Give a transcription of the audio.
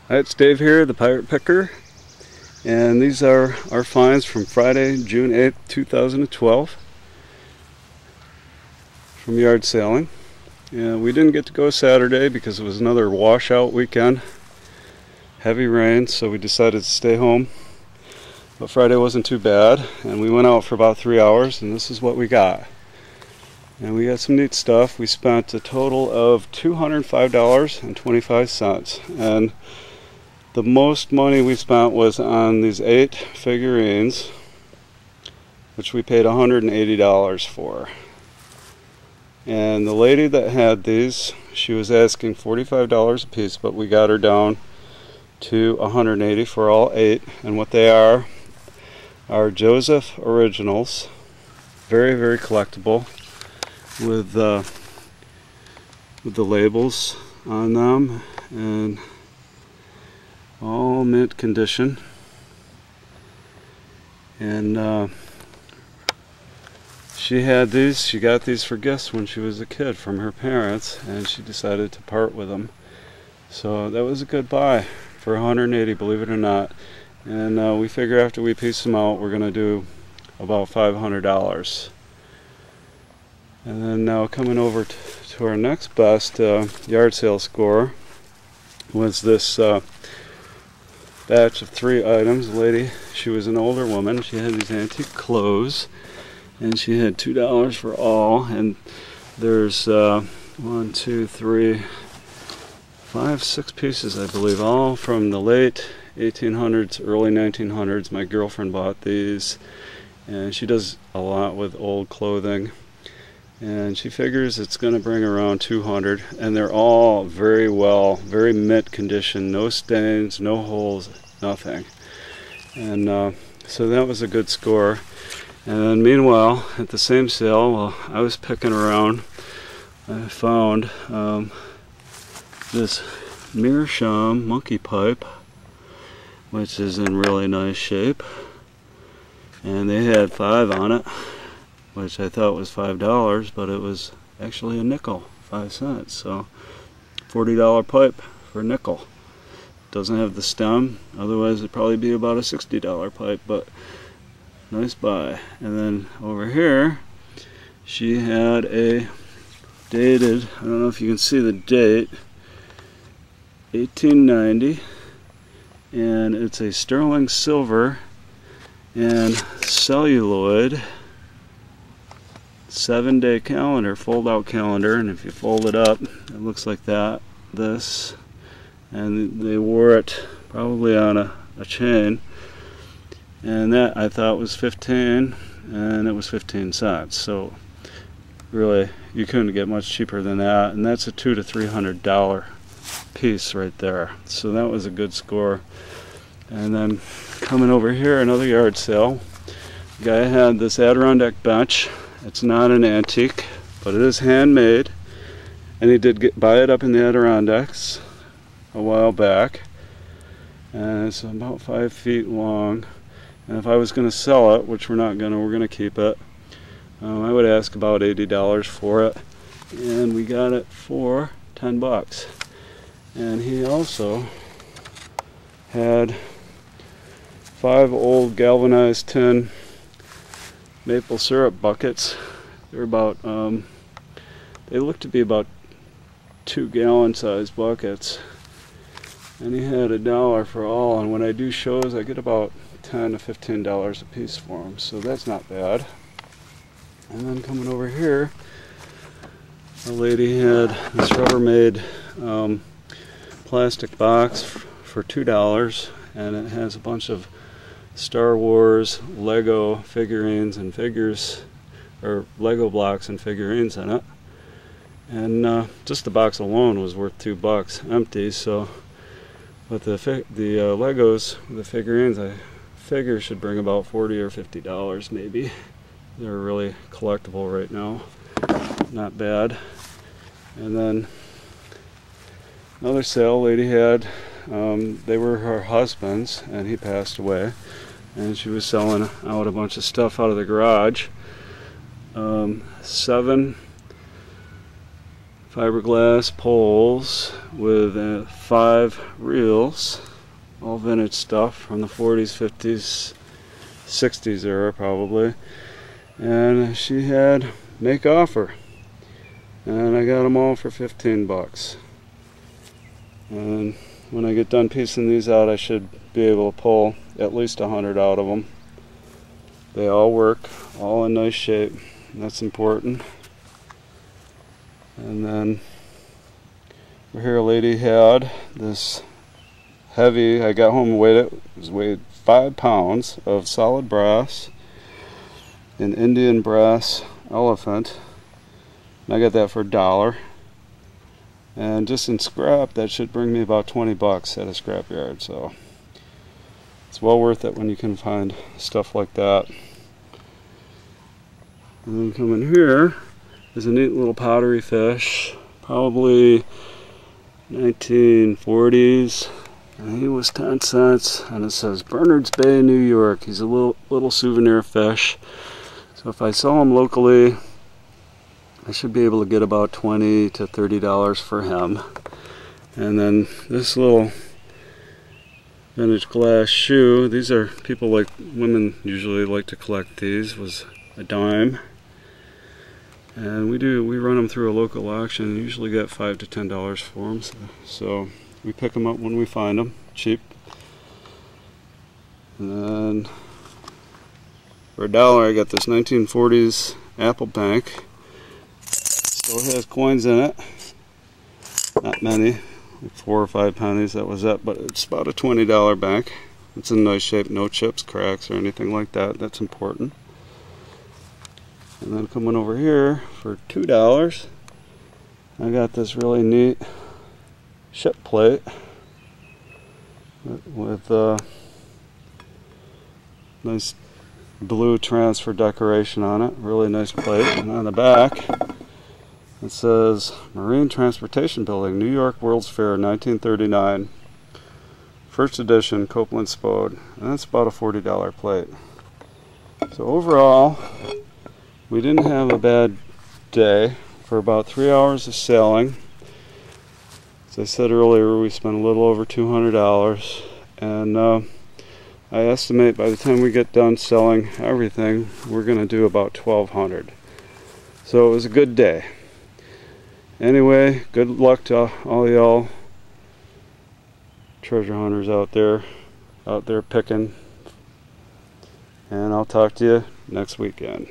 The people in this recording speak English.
Hi, it's Dave here, the Pirate Picker, and these are our finds from Friday, June 8th, 2012 from yard sailing. And we didn't get to go Saturday because it was another washout weekend, heavy rain, so we decided to stay home. But Friday wasn't too bad, and we went out for about 3 hours, and this is what we got. And we got some neat stuff. We spent a total of $205.25, and the most money we spent was on these 8 figurines, which we paid $180 for. And the lady that had these, she was asking $45 a piece, but we got her down to $180 for all 8. And what they are Joseph originals, very, very collectible, with the labels on them, and all mint condition. And she had these, she got these for gifts when she was a kid from her parents, and she decided to part with them. So that was a good buy for $180, believe it or not. And we figure after we piece them out, we're going to do about $500. And then now coming over to our next best yard sale score was this batch of 3 items. The lady, she was an older woman. She had these antique clothes, and she had $2 for all. And there's 1, 2, 3, 5, 6 pieces, I believe, all from the late 1800s, early 1900s. My girlfriend bought these, and she does a lot with old clothing, and she figures it's going to bring around 200, and they're all very well, very mint condition, no stains, no holes, nothing. And so that was a good score. And then meanwhile, at the same sale, while I was picking around, I found this meerschaum monkey pipe, which is in really nice shape, and they had 5 on it, which I thought was $5, but it was actually a nickel, 5 cents. So $40 pipe for a nickel. Doesn't have the stem, otherwise it'd probably be about a $60 pipe, but nice buy. And then over here, she had a dated, I don't know if you can see the date, 1890, and it's a sterling silver and celluloid 7-day calendar, fold-out calendar, and if you fold it up, it looks like that, this, and they wore it probably on a chain, and that I thought was 15, and it was 15 cents, so really you couldn't get much cheaper than that, and that's a $200 to $300 piece right there, so that was a good score. And then coming over here, another yard sale, the guy had this Adirondack bench. It's not an antique, but it is handmade, and he did buy it up in the Adirondacks a while back, and it's about 5 feet long. And if I was going to sell it, which we're not going to, we're going to keep it, I would ask about $80 for it, and we got it for $10. And he also had 5 old galvanized tin maple syrup buckets. They're about, they look to be about 2-gallon size buckets. And he had $1 for all, and when I do shows, I get about $10 to $15 a piece for them, so that's not bad. And then coming over here, a lady had this Rubbermaid plastic box for $2, and it has a bunch of Star Wars Lego figurines and figures, or Lego blocks and figurines in it. And just the box alone was worth $2 empty. So, but the Legos, the figurines, I figure should bring about $40 or $50 maybe. They're really collectible right now. Not bad. And then another sale lady had, they were her husband's, and he passed away, and she was selling out a bunch of stuff out of the garage. 7 fiberglass poles with 5 reels, all vintage stuff from the 40s, 50s, 60s era probably. And she had make offer, and I got them all for 15 bucks. And when I get done piecing these out, I should be able to pull at least 100 out of them. They all work, all in nice shape. That's important. And then here a lady had this heavy, I got home and weighed it, weighed 5 pounds of solid brass, an Indian brass elephant. And I got that for $1. And just in scrap, that should bring me about 20 bucks at a scrap yard. So it's well worth it when you can find stuff like that. And then coming here is a neat little pottery fish, probably 1940s. And he was 10 cents, and it says Bernards Bay, New York. He's a little souvenir fish. So if I sell him locally, I should be able to get about $20 to $30 for him. And then this little vintage glass shoe, these are, people like, women usually like to collect these, was a dime. And we run them through a local auction, usually get $5 to $10 for them. So we pick them up when we find them, cheap. And then for $1 I got this 1940s Apple Bank. Still has coins in it, not many, like 4 or 5 pennies, that was it, but it's about a $20 bank. It's in nice shape, no chips, cracks, or anything like that. That's important. And then coming over here for $2, I got this really neat ship plate with nice blue transfer decoration on it. Really nice plate. And on the back it says Marine Transportation Building, New York World's Fair, 1939. First edition, Copeland Spode. And that's about a $40 plate. So overall, we didn't have a bad day. For about 3 hours of sailing, as I said earlier, we spent a little over $200. And I estimate by the time we get done selling everything, we're going to do about $1,200. So it was a good day. Anyway, good luck to all y'all treasure hunters out there picking. And I'll talk to you next weekend.